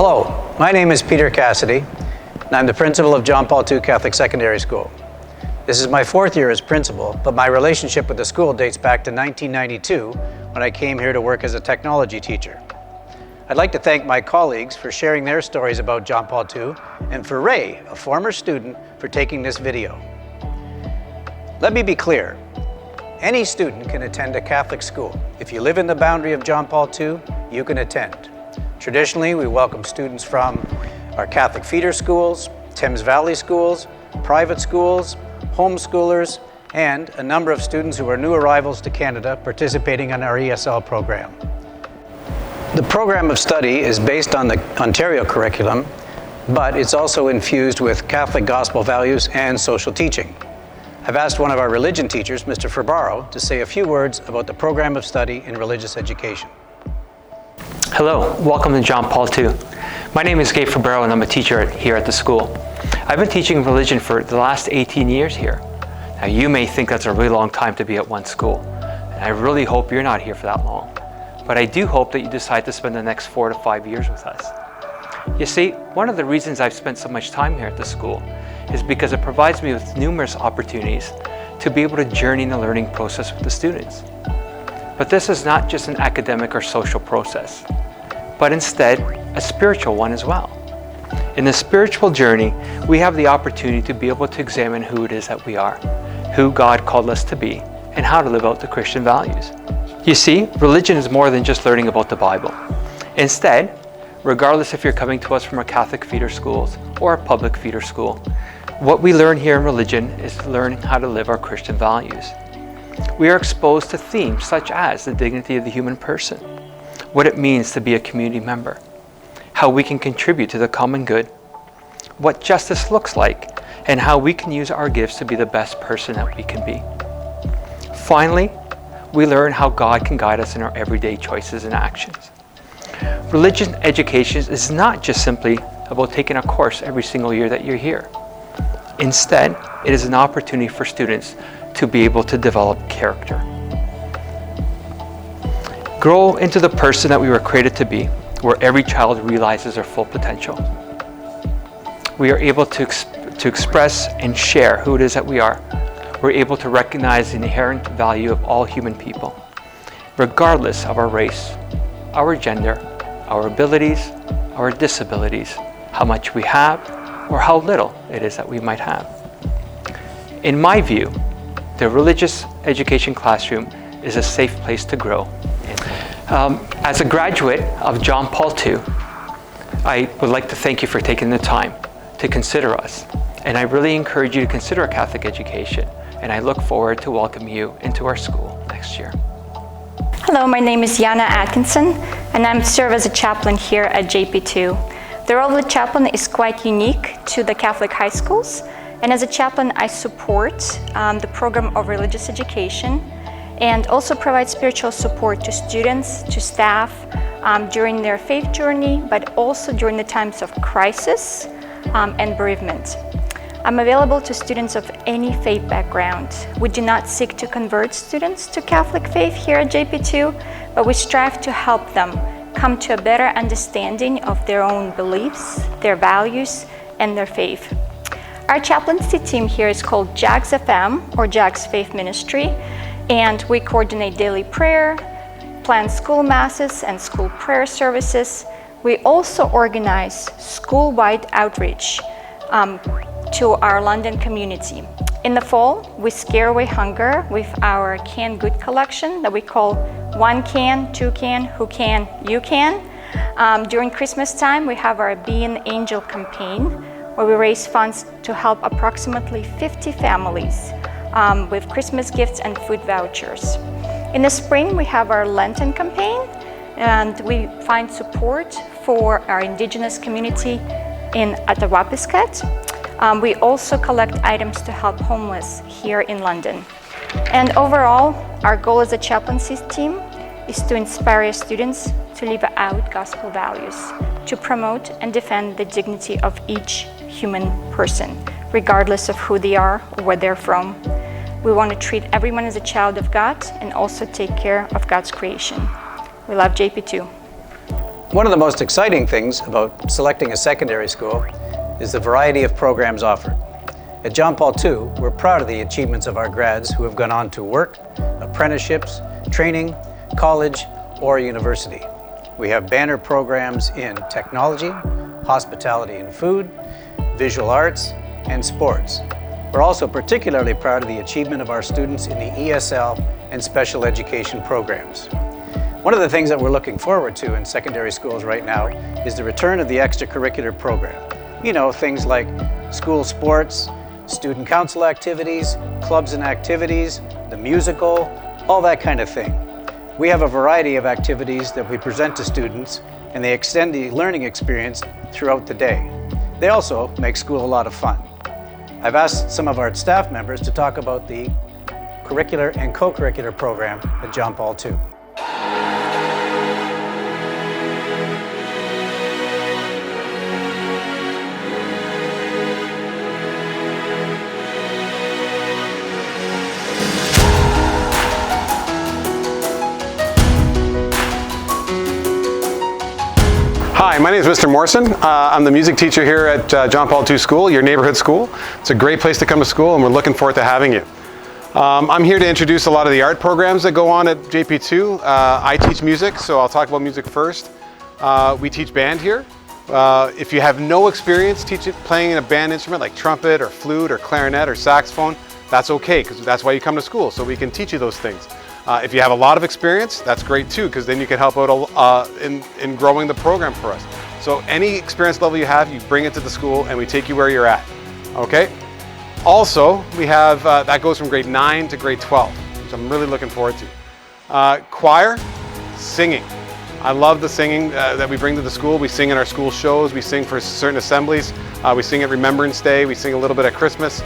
Hello, my name is Peter Cassidy, and I'm the principal of John Paul II Catholic Secondary School. This is my 4th year as principal, but my relationship with the school dates back to 1992 when I came here to work as a technology teacher. I'd like to thank my colleagues for sharing their stories about John Paul II, and for Ray, a former student, for taking this video. Let me be clear. Any student can attend a Catholic school. If you live in the boundary of John Paul II, you can attend. Traditionally, we welcome students from our Catholic feeder schools, Thames Valley schools, private schools, homeschoolers, and a number of students who are new arrivals to Canada participating in our ESL program. The program of study is based on the Ontario curriculum, but it's also infused with Catholic gospel values and social teaching. I've asked one of our religion teachers, Mr. Fabaro, to say a few words about the program of study in religious education. Hello, welcome to John Paul II. My name is Gabe Fabaro and I'm a teacher here at the school. I've been teaching religion for the last 18 years here. Now you may think that's a really long time to be at one school, and I really hope you're not here for that long. But I do hope that you decide to spend the next 4 to 5 years with us. You see, one of the reasons I've spent so much time here at the school is because it provides me with numerous opportunities to be able to journey in the learning process with the students. But this is not just an academic or social process, but instead a spiritual one as well. In the spiritual journey, we have the opportunity to be able to examine who it is that we are, who God called us to be, and how to live out the Christian values. You see, religion is more than just learning about the Bible. Instead, regardless if you're coming to us from our Catholic feeder schools or a public feeder school, what we learn here in religion is learning how to live our Christian values. We are exposed to themes such as the dignity of the human person, what it means to be a community member, how we can contribute to the common good, what justice looks like, and how we can use our gifts to be the best person that we can be. Finally, we learn how God can guide us in our everyday choices and actions. Religion education is not just simply about taking a course every single year that you're here. Instead, it is an opportunity for students to be able to develop character. Grow into the person that we were created to be, where every child realizes their full potential. We are able to express and share who it is that we are. We're able to recognize the inherent value of all human people, regardless of our race, our gender, our abilities, our disabilities, how much we have, or how little it is that we might have. In my view, the religious education classroom is a safe place to grow. As a graduate of John Paul II, I would like to thank you for taking the time to consider us. And I really encourage you to consider a Catholic education. And I look forward to welcoming you into our school next year. Hello, my name is Yana Atkinson, and I serve as a chaplain here at JP2. The role of the chaplain is quite unique to the Catholic high schools. And as a chaplain, I support the program of religious education and also provide spiritual support to students, to staff during their faith journey, but also during the times of crisis and bereavement. I'm available to students of any faith background. We do not seek to convert students to Catholic faith here at JP2, but we strive to help them come to a better understanding of their own beliefs, their values, and their faith. Our chaplaincy team here is called JAGS FM, or JAGS Faith Ministry, and we coordinate daily prayer, plan school masses and school prayer services. We also organize school-wide outreach to our London community. In the fall, we scare away hunger with our canned good collection that we call One Can, Two Can, Who Can, You Can. During Christmas time, we have our Be an Angel campaign, where we raise funds to help approximately 50 families with Christmas gifts and food vouchers. In the spring, we have our Lenten campaign, and we find support for our Indigenous community in Atawapiskat. We also collect items to help homeless here in London. And overall, our goal as a chaplaincy team is to inspire our students to live out gospel values, to promote and defend the dignity of each human person, regardless of who they are or where they're from. We want to treat everyone as a child of God and also take care of God's creation. We love JP2. One of the most exciting things about selecting a secondary school is the variety of programs offered. At John Paul II, we're proud of the achievements of our grads who have gone on to work, apprenticeships, training, college, or university. We have banner programs in technology, hospitality and food, visual arts, and sports. We're also particularly proud of the achievement of our students in the ESL and special education programs. One of the things that we're looking forward to in secondary schools right now is the return of the extracurricular program. You know, things like school sports, student council activities, clubs and activities, the musical, all that kind of thing. We have a variety of activities that we present to students, and they extend the learning experience throughout the day. They also make school a lot of fun. I've asked some of our staff members to talk about the curricular and co-curricular program at John Paul II. Hi, my name is Mr. Morrison. I'm the music teacher here at John Paul II School, your neighborhood school. It's a great place to come to school, and we're looking forward to having you. I'm here to introduce a lot of the art programs that go on at JP2. I teach music, so I'll talk about music first. We teach band here. If you have no experience playing in a band instrument like trumpet or flute or clarinet or saxophone, that's okay, because that's why you come to school, so we can teach you those things. If you have a lot of experience, that's great too, because then you can help out in growing the program for us. So any experience level you have, you bring it to the school and we take you where you're at, okay? Also, we have, that goes from grade 9 to grade 12, which I'm really looking forward to. Choir, singing. I love the singing that we bring to the school. We sing in our school shows, we sing for certain assemblies, we sing at Remembrance Day, we sing a little bit at Christmas.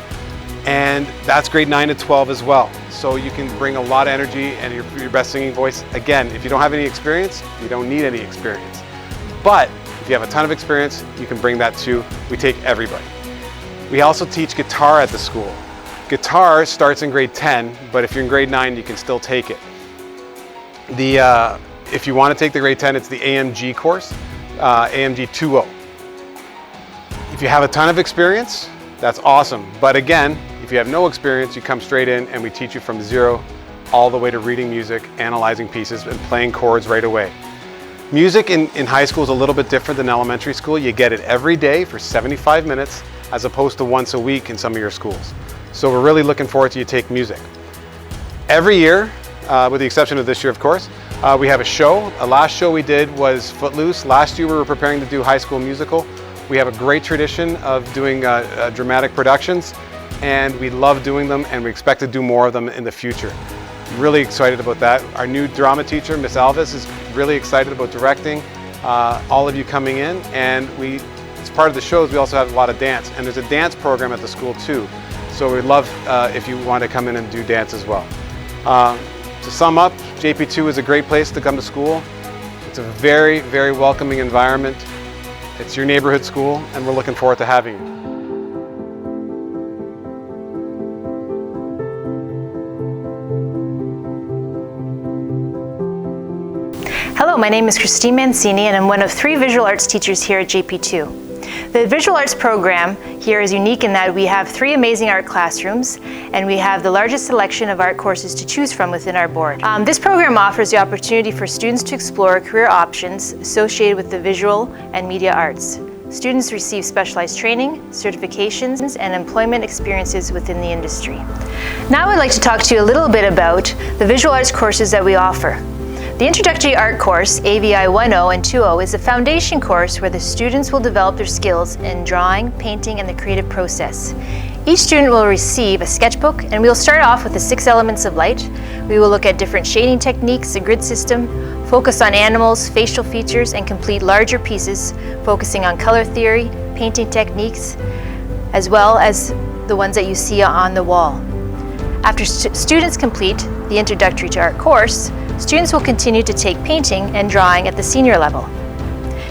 And that's grade 9 to 12 as well. So you can bring a lot of energy and your best singing voice. Again, if you don't have any experience, you don't need any experience. But if you have a ton of experience, you can bring that too. We take everybody. We also teach guitar at the school. Guitar starts in grade 10, but if you're in grade 9, you can still take it. If you want to take the grade 10, it's the AMG course, AMG 2.0. If you have a ton of experience, that's awesome. But again, if you have no experience, you come straight in and we teach you from zero all the way to reading music, analyzing pieces, and playing chords right away. Music in high school is a little bit different than elementary school. You get it every day for 75 minutes as opposed to once a week in some of your schools. So we're really looking forward to you take music. Every year, with the exception of this year, of course, we have a show. The last show we did was Footloose. Last year we were preparing to do High School Musical. We have a great tradition of doing dramatic productions, and we love doing them, and we expect to do more of them in the future. I'm really excited about that. Our new drama teacher, Miss Alvis, is really excited about directing all of you coming in, and as part of the shows, we also have a lot of dance, and there's a dance program at the school too. So we'd love if you want to come in and do dance as well. To sum up, JP2 is a great place to come to school. It's a very, very welcoming environment. It's your neighborhood school, and we're looking forward to having you. Hello, my name is Christine Mancini, and I'm one of 3 visual arts teachers here at JP2. The visual arts program here is unique in that we have 3 amazing art classrooms, and we have the largest selection of art courses to choose from within our board. This program offers the opportunity for students to explore career options associated with the visual and media arts. Students receive specialized training, certifications, and employment experiences within the industry. Now I'd like to talk to you a little bit about the visual arts courses that we offer. The Introductory Art course, AVI 1.0 and 2.0, is a foundation course where the students will develop their skills in drawing, painting, and the creative process. Each student will receive a sketchbook, and we will start off with the 6 elements of light. We will look at different shading techniques, the grid system, focus on animals, facial features, and complete larger pieces, focusing on color theory, painting techniques, as well as the ones that you see on the wall. After students complete the Introductory to Art course, students will continue to take painting and drawing at the senior level.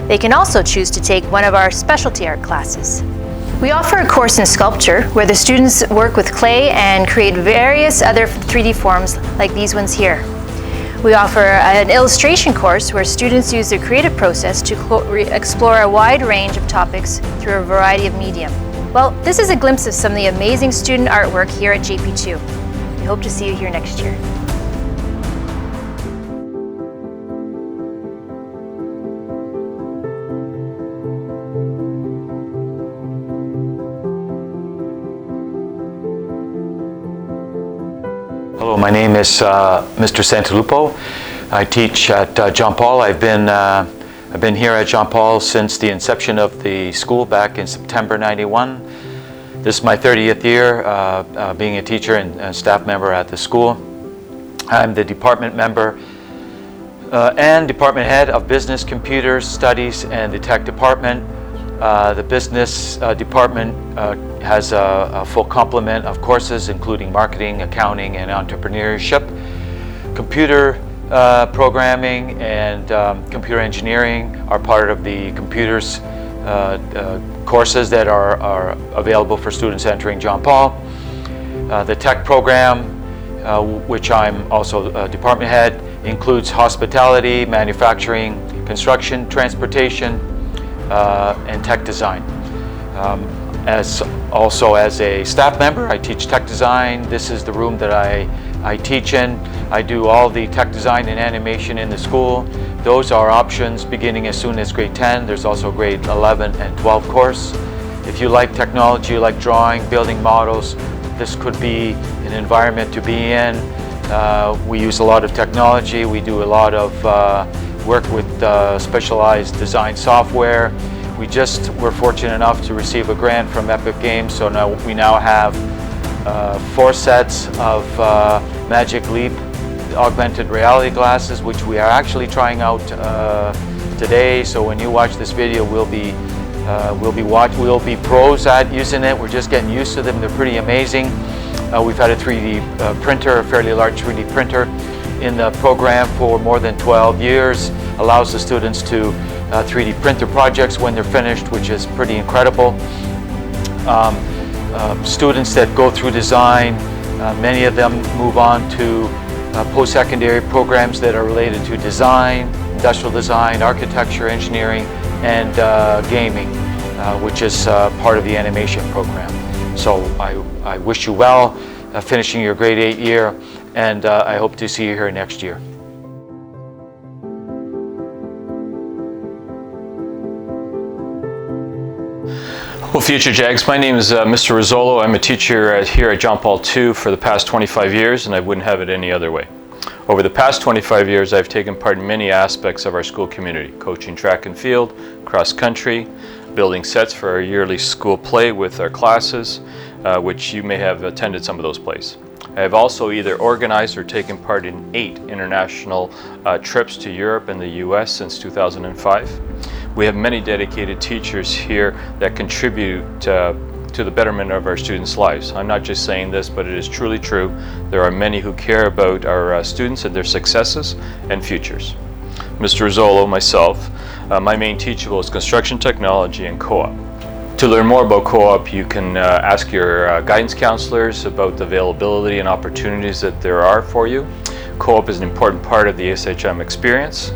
They can also choose to take one of our specialty art classes. We offer a course in sculpture where the students work with clay and create various other 3D forms like these ones here. We offer an illustration course where students use their creative process to explore a wide range of topics through a variety of medium. Well, this is a glimpse of some of the amazing student artwork here at JP2. We hope to see you here next year. Hello, my name is Mr. Santalupo. I teach at John Paul. I've been here at John Paul since the inception of the school back in September '91. This is my 30th year being a teacher and staff member at the school. I'm the department member and department head of Business, Computers, Studies, and the Tech Department. The Business Department has a full complement of courses including marketing, accounting, and entrepreneurship. Computer programming and computer engineering are part of the computers courses that are available for students entering John Paul. The tech program, which I'm also a department head, includes hospitality, manufacturing, construction, transportation, and tech design. As a staff member, I teach tech design. This is the room that I teach in. I do all the tech design and animation in the school. Those are options beginning as soon as grade 10. There's also grade 11 and 12 course. If you like technology, you like drawing, building models, this could be an environment to be in. We use a lot of technology. We do a lot of work with specialized design software. We're fortunate enough to receive a grant from Epic Games, so now we have 4 sets of Magic Leap augmented reality glasses, which we are actually trying out today. So when you watch this video, we'll be pros at using it. We're just getting used to them. They're pretty amazing. We've had a 3D printer, a fairly large 3D printer in the program for more than 12 years. Allows the students to 3D print their projects when they're finished, which is pretty incredible. Students that go through design, many of them move on to post-secondary programs that are related to design, industrial design, architecture, engineering, and gaming, which is part of the animation program. So I wish you well finishing your grade 8 year, and I hope to see you here next year. Well, Future Jags, my name is Mr. Rizzolo. I'm a teacher here at John Paul II for the past 25 years, and I wouldn't have it any other way. Over the past 25 years, I've taken part in many aspects of our school community, coaching track and field, cross country, building sets for our yearly school play with our classes, which you may have attended some of those plays. I have also either organized or taken part in 8 international trips to Europe and the US since 2005. We have many dedicated teachers here that contribute to the betterment of our students' lives. I'm not just saying this, but it is truly true. There are many who care about our students and their successes and futures. Mr. Rizzolo, myself, my main teachable is construction technology and co-op. To learn more about co-op, you can ask your guidance counselors about the availability and opportunities that there are for you. Co-op is an important part of the SHM experience.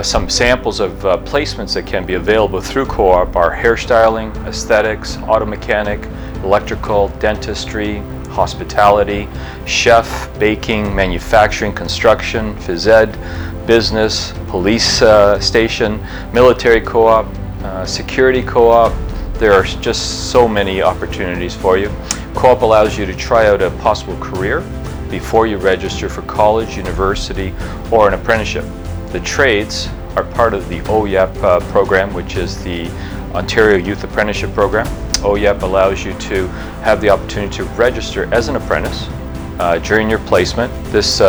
Some samples of placements that can be available through co-op are hairstyling, aesthetics, auto mechanic, electrical, dentistry, hospitality, chef, baking, manufacturing, construction, phys ed, business, police station, military co-op, security co-op. There are just so many opportunities for you. Co-op allows you to try out a possible career before you register for college, university, or an apprenticeship. The trades are part of the OYEP program, which is the Ontario Youth Apprenticeship Program. OYEP allows you to have the opportunity to register as an apprentice during your placement. This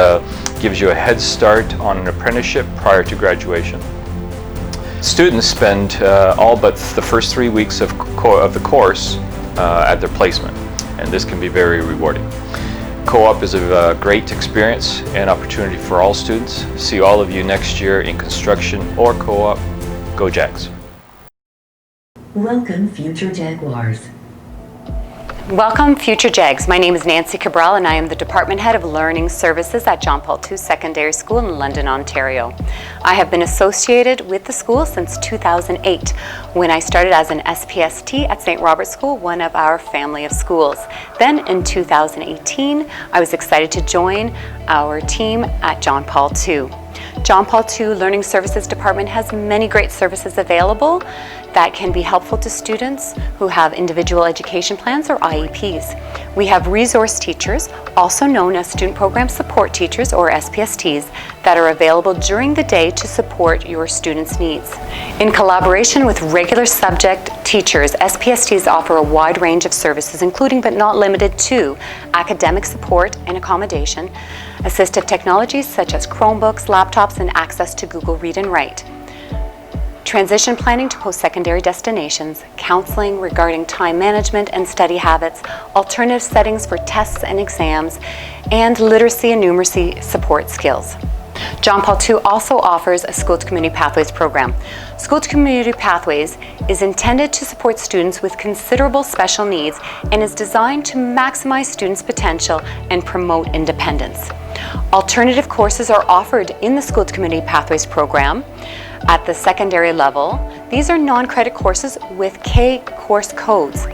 gives you a head start on an apprenticeship prior to graduation. Students spend all but the first 3 weeks of the course at their placement, and this can be very rewarding. Co-op is a great experience and opportunity for all students. See all of you next year in construction or co-op. Go Jags. Welcome, future Jaguars. Welcome, future JAGs. My name is Nancy Cabral and I am the Department Head of Learning Services at John Paul II Secondary School in London, Ontario. I have been associated with the school since 2008 when I started as an SPST at St. Robert's School, one of our family of schools. Then in 2018, I was excited to join our team at John Paul II. John Paul II Learning Services Department has many great services available that can be helpful to students who have individual education plans or IEPs. We have resource teachers, also known as student program support teachers or SPSTs, that are available during the day to support your students' needs. In collaboration with regular subject teachers, SPSTs offer a wide range of services, including but not limited to academic support and accommodation, assistive technologies such as Chromebooks, laptops, and access to Google Read and Write, transition planning to post-secondary destinations, counseling regarding time management and study habits, alternative settings for tests and exams, and literacy and numeracy support skills. John Paul II also offers a School to Community Pathways program. School to Community Pathways is intended to support students with considerable special needs and is designed to maximize students' potential and promote independence. Alternative courses are offered in the School to Community Pathways program. At the secondary level, these are non-credit courses with K course codes.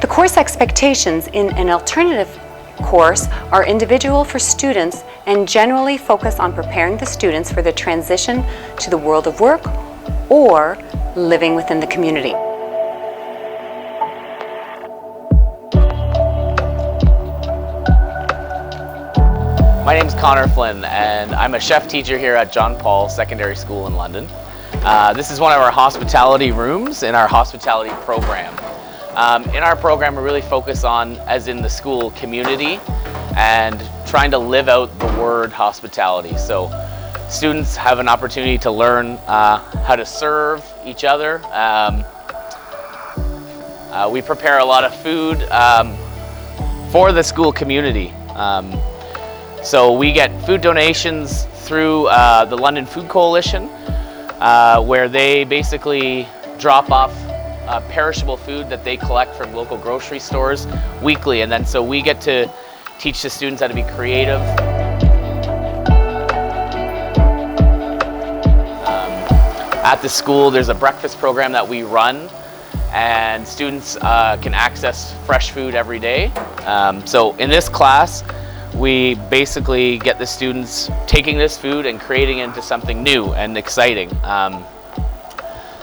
The course expectations in an alternative course are individual for students and generally focus on preparing the students for the transition to the world of work or living within the community. My name's Connor Flynn and I'm a chef teacher here at John Paul Secondary School in London. This is one of our hospitality rooms in our hospitality program. In our program, we really focus on, as in the school, community and trying to live out the word hospitality. So students have an opportunity to learn how to serve each other. We prepare a lot of food for the school community. So we get food donations through the London Food Coalition, where they basically drop off perishable food that they collect from local grocery stores weekly, and then so we get to teach the students how to be creative. At the school, there's a breakfast program that we run, and students can access fresh food every day. So in this class, we basically get the students taking this food and creating it into something new and exciting.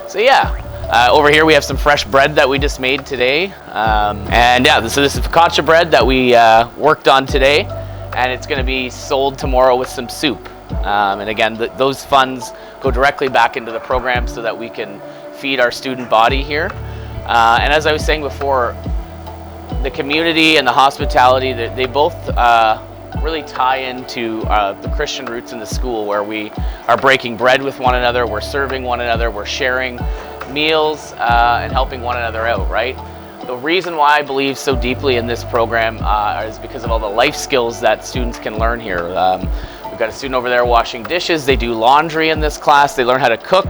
So yeah, over here we have some fresh bread that we just made today. And yeah, so this is focaccia bread that we worked on today, and it's going to be sold tomorrow with some soup. And again, those funds go directly back into the program so that we can feed our student body here. And as I was saying before, the community and the hospitality, they both really tie into the Christian roots in the school, where we are breaking bread with one another, we're serving one another, we're sharing meals and helping one another out, right? The reason why I believe so deeply in this program is because of all the life skills that students can learn here. We've got a student over there washing dishes, they do laundry in this class, they learn how to cook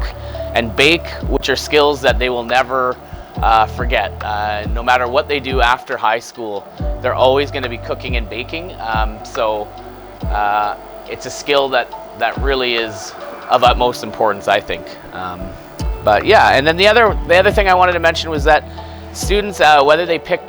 and bake, which are skills that they will never forget. No matter what they do after high school, they're always going to be cooking and baking. So it's a skill that really is of utmost importance, I think. But yeah, and then the other thing I wanted to mention was that students, whether they pick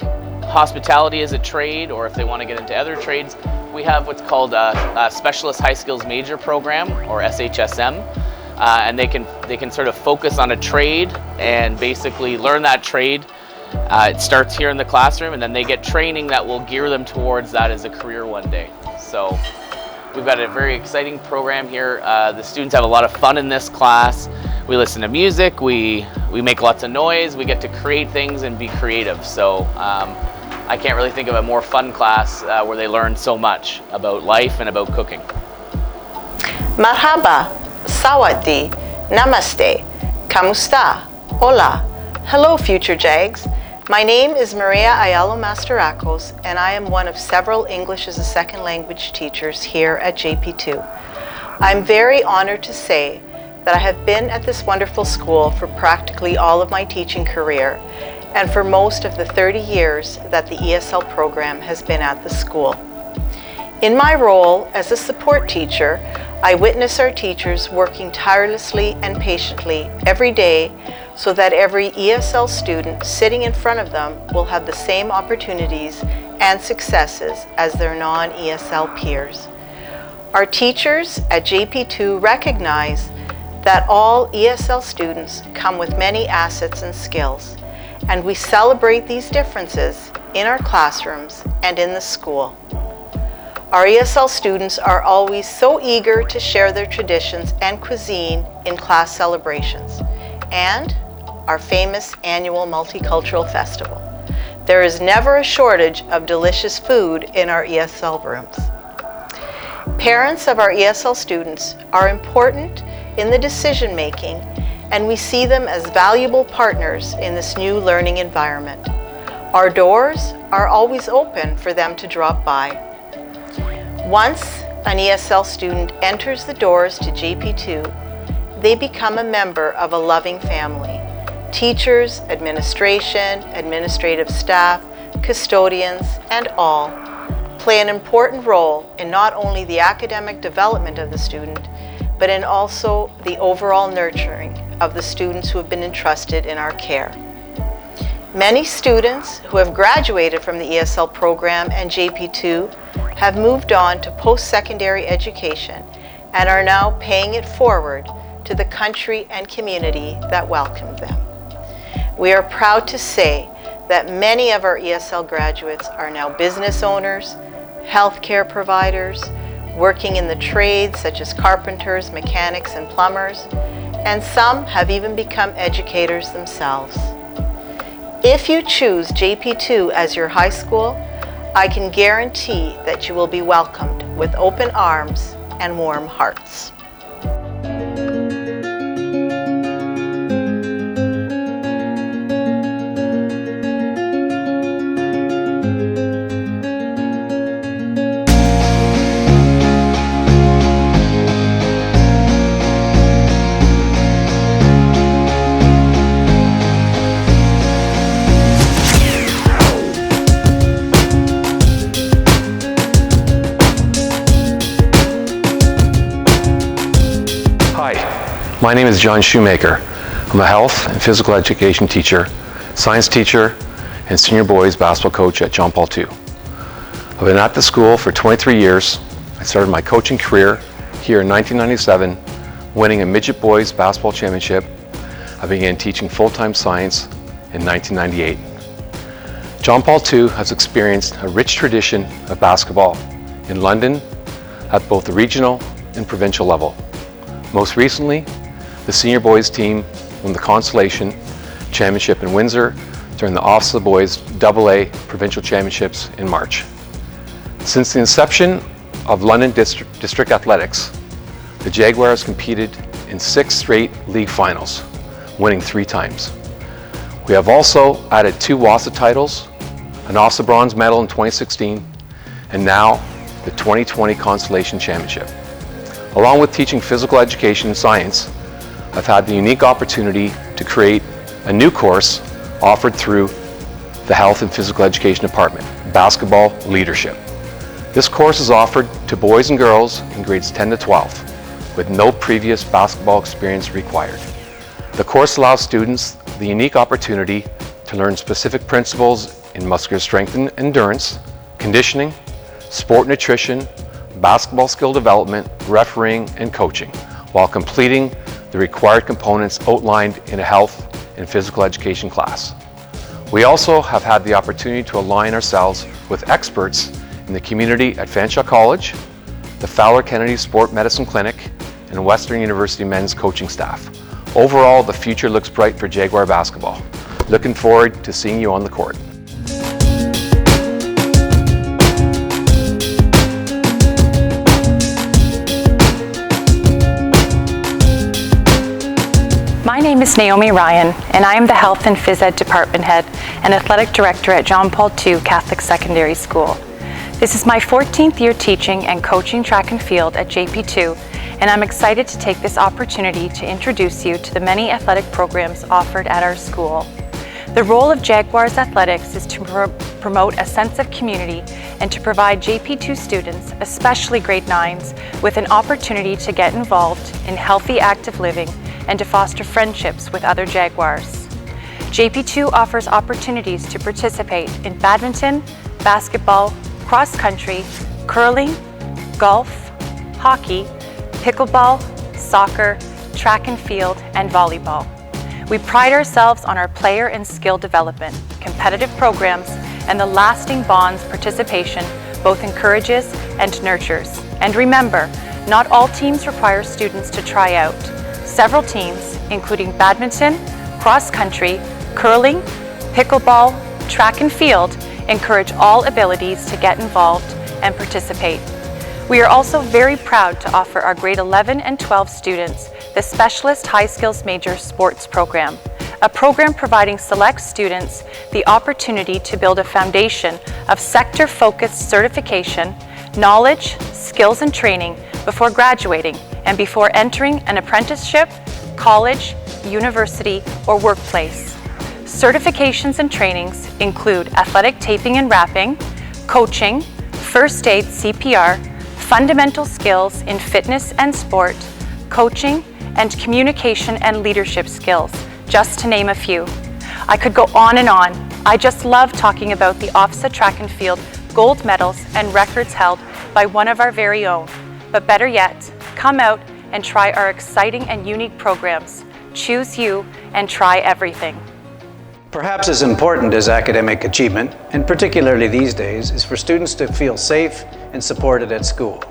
hospitality as a trade or if they want to get into other trades, we have what's called a Specialist High Skills Major Program, or SHSM. And they can sort of focus on a trade and basically learn that trade. It starts here in the classroom, and then they get training that will gear them towards that as a career one day. So we've got a very exciting program here. The students have a lot of fun in this class. We listen to music, we make lots of noise, we get to create things and be creative. So I can't really think of a more fun class where they learn so much about life and about cooking. Marhaba. Sawadee, Namaste, Kamusta, Hola. Hello, future JAGs. My name is Maria Ayalo Masterakos, and I am one of several English as a second language teachers here at JP2. I'm very honored to say that I have been at this wonderful school for practically all of my teaching career, and for most of the 30 years that the ESL program has been at the school. In my role as a support teacher, I witness our teachers working tirelessly and patiently every day so that every ESL student sitting in front of them will have the same opportunities and successes as their non-ESL peers. Our teachers at JP2 recognize that all ESL students come with many assets and skills, and we celebrate these differences in our classrooms and in the school. Our ESL students are always so eager to share their traditions and cuisine in class celebrations and our famous annual multicultural festival. There is never a shortage of delicious food in our ESL rooms. Parents of our ESL students are important in the decision making, and we see them as valuable partners in this new learning environment. Our doors are always open for them to drop by. Once an ESL student enters the doors to JP2, they become a member of a loving family. Teachers, administration, administrative staff, custodians, and all play an important role in not only the academic development of the student, but in also the overall nurturing of the students who have been entrusted in our care. Many students who have graduated from the ESL program and JP2 have moved on to post-secondary education and are now paying it forward to the country and community that welcomed them. We are proud to say that many of our ESL graduates are now business owners, healthcare providers, working in the trades such as carpenters, mechanics, and plumbers, and some have even become educators themselves. If you choose JP2 as your high school, I can guarantee that you will be welcomed with open arms and warm hearts. My name is John Shoemaker. I'm a health and physical education teacher, science teacher, and senior boys basketball coach at John Paul II. I've been at the school for 23 years. I started my coaching career here in 1997, winning a midget boys basketball championship. I began teaching full-time science in 1998. John Paul II has experienced a rich tradition of basketball in London at both the regional and provincial level. Most recently, the senior boys team won the Consolation Championship in Windsor during the Office of the Boys AA Provincial Championships in March. Since the inception of London District Athletics, the Jaguars competed in 6 straight league finals, winning 3 times. We have also added 2 WASA titles, an OSA bronze medal in 2016, and now the 2020 Consolation Championship. Along with teaching physical education and science, I've had the unique opportunity to create a new course offered through the Health and Physical Education Department, Basketball Leadership. This course is offered to boys and girls in grades 10 to 12, with no previous basketball experience required. The course allows students the unique opportunity to learn specific principles in muscular strength and endurance, conditioning, sport nutrition, basketball skill development, refereeing, and coaching, while completing the required components outlined in a health and physical education class. We also have had the opportunity to align ourselves with experts in the community at Fanshawe College, the Fowler Kennedy Sport Medicine Clinic, and Western University men's coaching staff. Overall, the future looks bright for Jaguar basketball. Looking forward to seeing you on the court. My name is Naomi Ryan, and I am the Health and Phys Ed Department Head and Athletic Director at John Paul II Catholic Secondary School. This is my 14th year teaching and coaching track and field at JP2, and I'm excited to take this opportunity to introduce you to the many athletic programs offered at our school. The role of Jaguars Athletics is to promote a sense of community and to provide JP2 students, especially grade 9s, with an opportunity to get involved in healthy active living and to foster friendships with other Jaguars. JP2 offers opportunities to participate in badminton, basketball, cross country, curling, golf, hockey, pickleball, soccer, track and field, and volleyball. We pride ourselves on our player and skill development, competitive programs, and the lasting bonds participation both encourages and nurtures. And remember, not all teams require students to try out. Several teams, including badminton, cross country, curling, pickleball, track and field, encourage all abilities to get involved and participate. We are also very proud to offer our grade 11 and 12 students the Specialist High Skills Major Sports Program, a program providing select students the opportunity to build a foundation of sector-focused certification, knowledge, skills, and training before graduating and before entering an apprenticeship, college, university, or workplace. Certifications and trainings include athletic taping and wrapping, coaching, first aid CPR, fundamental skills in fitness and sport, coaching, and communication and leadership skills, just to name a few. I could go on and on. I just love talking about the OFSA track and field gold medals and records held by one of our very own. But better yet, come out and try our exciting and unique programs. Choose you and try everything. Perhaps as important as academic achievement, and particularly these days, is for students to feel safe and supported at school.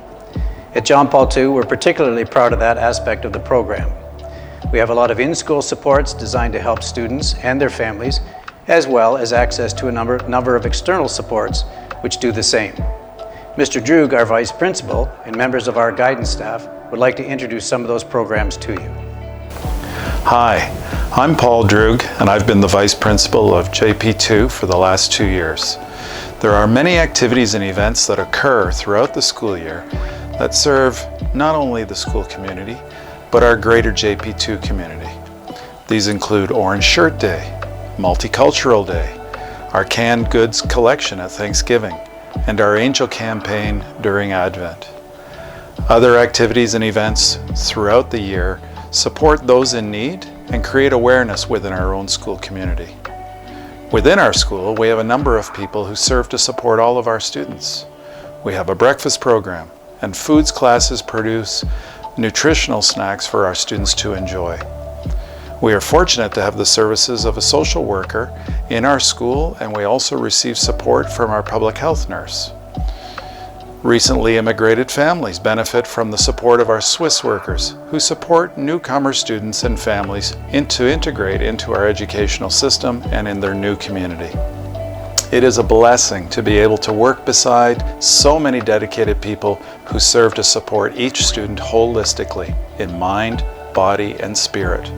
At John Paul II, we're particularly proud of that aspect of the program. We have a lot of in-school supports designed to help students and their families, as well as access to a number of external supports which do the same. Mr. Droog, our Vice Principal, and members of our guidance staff would like to introduce some of those programs to you. Hi, I'm Paul Droog, and I've been the Vice Principal of JP2 for the last 2 years. There are many activities and events that occur throughout the school year that serve not only the school community, but our greater JP2 community. These include Orange Shirt Day, Multicultural Day, our canned goods collection at Thanksgiving, and our Angel Campaign during Advent. Other activities and events throughout the year support those in need and create awareness within our own school community. Within our school, we have a number of people who serve to support all of our students. We have a breakfast program, and foods classes produce nutritional snacks for our students to enjoy. We are fortunate to have the services of a social worker in our school, and we also receive support from our public health nurse. Recently immigrated families benefit from the support of our Swiss workers, who support newcomer students and families to integrate into our educational system and in their new community. It is a blessing to be able to work beside so many dedicated people who serve to support each student holistically in mind, body, and spirit.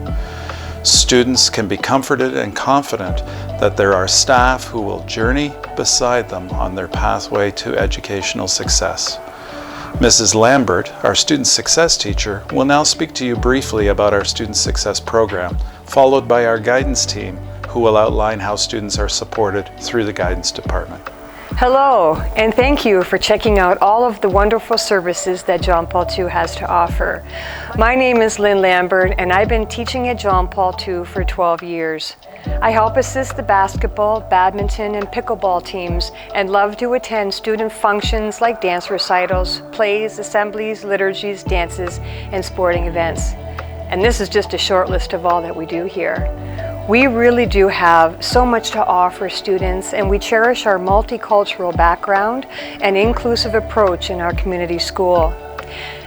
Students can be comforted and confident that there are staff who will journey beside them on their pathway to educational success. Mrs. Lambert, our Student Success teacher, will now speak to you briefly about our Student Success program, followed by our guidance team, who will outline how students are supported through the guidance department. Hello, and thank you for checking out all of the wonderful services that John Paul II has to offer. My name is Lynn Lambert, and I've been teaching at John Paul II for 12 years. I help assist the basketball, badminton, and pickleball teams, and love to attend student functions like dance recitals, plays, assemblies, liturgies, dances, and sporting events. And this is just a short list of all that we do here. We really do have so much to offer students, and we cherish our multicultural background and inclusive approach in our community school.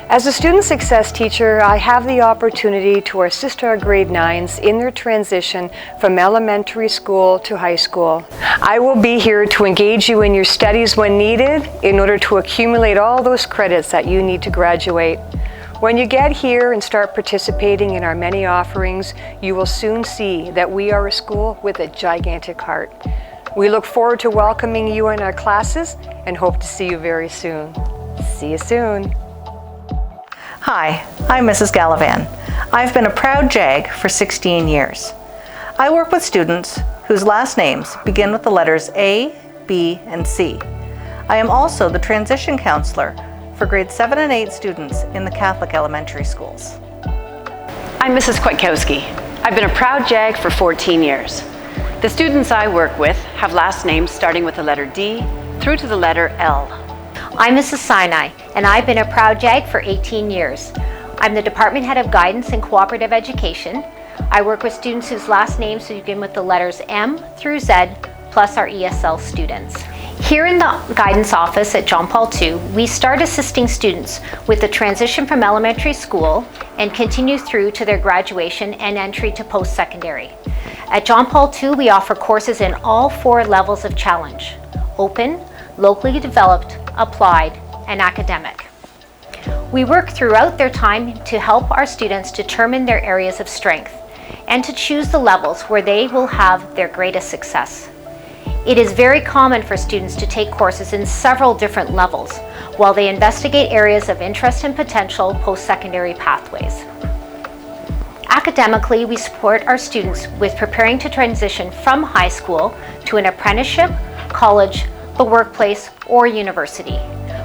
As a student success teacher, I have the opportunity to assist our grade 9s in their transition from elementary school to high school. I will be here to engage you in your studies when needed in order to accumulate all those credits that you need to graduate. When you get here and start participating in our many offerings, you will soon see that we are a school with a gigantic heart. We look forward to welcoming you in our classes and hope to see you very soon. See you soon. Hi, I'm Mrs. Gallivan. I've been a proud JAG for 16 years. I work with students who whose last names begin with the letters A, B, and C. I am also the transition counselor for grades 7 and 8 students in the Catholic elementary schools. I'm Mrs. Kwiatkowski. I've been a proud JAG for 14 years. The students I work with have last names starting with the letter D through to the letter L. I'm Mrs. Sinai, and I've been a proud JAG for 18 years. I'm the Department Head of Guidance and Cooperative Education. I work with students whose last names begin with the letters M through Z, plus our ESL students. Here in the guidance office at John Paul II, we start assisting students with the transition from elementary school and continue through to their graduation and entry to post-secondary. At John Paul II, we offer courses in all 4 levels of challenge: open, locally developed, applied, and academic. We work throughout their time to help our students determine their areas of strength and to choose the levels where they will have their greatest success. It is very common for students to take courses in several different levels while they investigate areas of interest and potential post-secondary pathways. Academically, we support our students with preparing to transition from high school to an apprenticeship, college, the workplace, or university.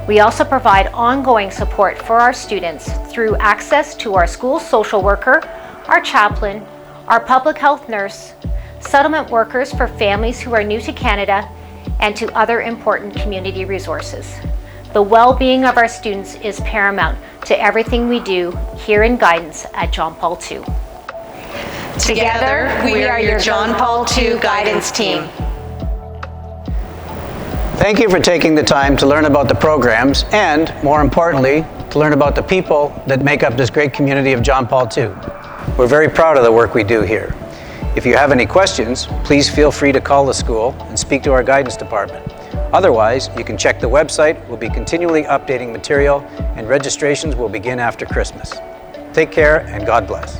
We also provide ongoing support for our students through access to our school social worker, our chaplain, our public health nurse, settlement workers for families who are new to Canada, and to other important community resources. The well-being of our students is paramount to everything we do here in guidance at John Paul II. Together, we are your John Paul II guidance team. Thank you for taking the time to learn about the programs and, more importantly, to learn about the people that make up this great community of John Paul II. We're very proud of the work we do here. If you have any questions, please feel free to call the school and speak to our guidance department. Otherwise, you can check the website. We'll be continually updating material, and registrations will begin after Christmas. Take care and God bless.